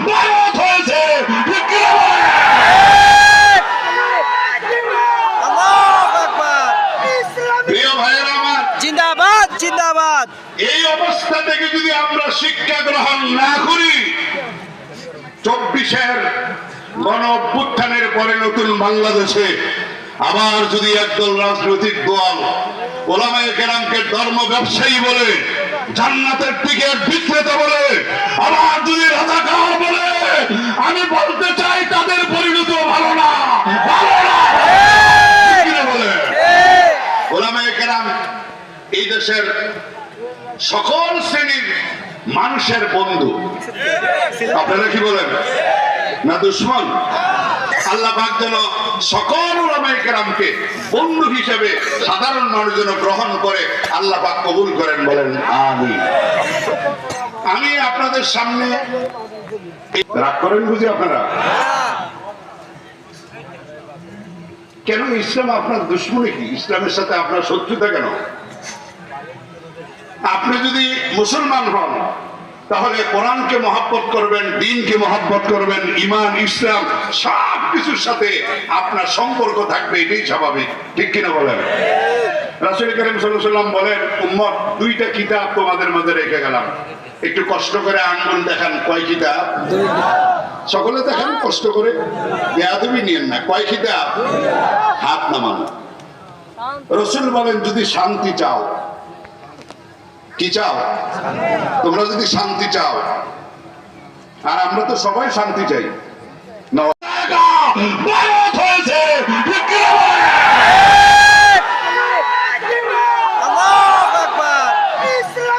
ভারত হয়েছে। প্রিয় ভাইয়েরা আমার, জিন্দাবাদ জিন্দাবাদ। এই অবস্থা থেকে যদি আমরা শিক্ষা গ্রহণ না করি, 24-এর গণ অভ্যুত্থানের পরে নতুন বাংলাদেশে আবার যদি একদল রাজনৈতিক দল ওলামায়ে কেরামকে ধর্ম ব্যবসায়ী বলে, জান্নাতের টিকিট বিক্রেতা বলে, আবার যদি রাজাকার বলে, আমি বলতে চাই তাদের পরিণতি ভালো না, ভালো না। বলে ওলামায়ে কেরাম এই দেশের সকল শ্রেণীর মানুষের বন্ধু। আপনারা কি বলেন? না দুশমন? আল্লাহ পাক যেন সকল উলামায়ে কেরামকে বন্ধু হিসেবে সাধারণ মানুষ যেন গ্রহণ করে আল্লাহ পাক কবুল করেন, বলেন আমিন। আমি আপনাদের সামনে রাগ করেন বুঝি আপনারা? কেন ইসলাম আপনার দুশমনী? কি ইসলামের সাথে আপনার শত্রুতা কেন? আপনি যদি মুসলমান হন তাহলে কোরআনকে মহব্বত করবেন, দ্বীনকে মহব্বত করবেন, ঈমান ইসলাম সব কিছুর সাথে আপনার সম্পর্ক থাকবে, এটাই স্বাভাবিক, ঠিক কিনা বলেন? রাসূল করিম সাল্লাল্লাহু আলাইহি ওয়াসাল্লাম বলেন, উম্মত দুইটা কিতাব তোমাদের মাঝে রেখে গেলাম, একটু কষ্ট করে আঙ্গুল দেখান, কয় কিতাব? সকলে দেখান কষ্ট করে, বেয়াদবি নিয়েন না। কয় কিতাব? হাত নামান। রাসূল বলেন, যদি শান্তি চাও, কি চাও? তোমরা যদি শান্তি চাও, আর আমরা তো সবাই শান্তি চাই, ভারত হয়েছে।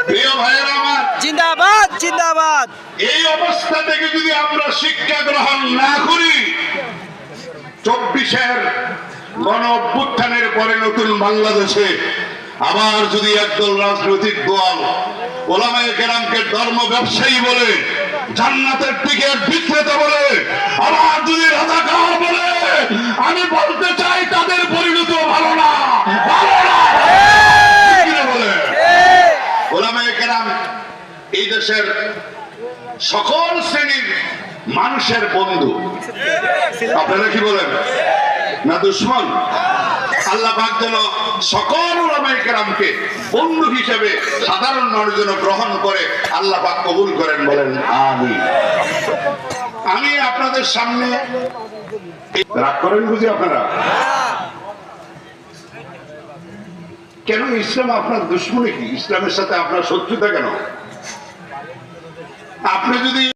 প্রিয় ভাইয়েরা আমার, জিন্দাবাদ জিন্দাবাদ। এই অবস্থা থেকে যদি আমরা শিক্ষা গ্রহণ না করি, 24-এর গণ অভ্যুত্থানের পরে নতুন বাংলাদেশে আবার যদি একদল রাজনৈতিক দল ওলামায়ে কেরামকে ধর্ম ব্যবসায়ী বলে, জান্নাতের টিকিট বিক্রেতা বলে, আবার যদি রাজাকার বলে, আমি বলতে চাই তাদের পরিণতি ভালো না, ভালো না। বলে ওলামায়ে কেরাম এই দেশের সকল শ্রেণীর মানুষের বন্ধু। আপনারা কি বলেন? না দুশমন? আল্লাহ পাক যেন সকল উলামায়ে কেরামকে বন্ধু হিসেবে সাধারণ মানুষ যেন গ্রহণ করে আল্লাহ পাক কবুল করেন, বলেন আমিন। আমি আপনাদের সামনে রাগ করেন বুঝি আপনারা? কেন ইসলাম আপনার দুশমনী? কি ইসলামের সাথে আপনার শত্রুতা কেন? আপনি যদি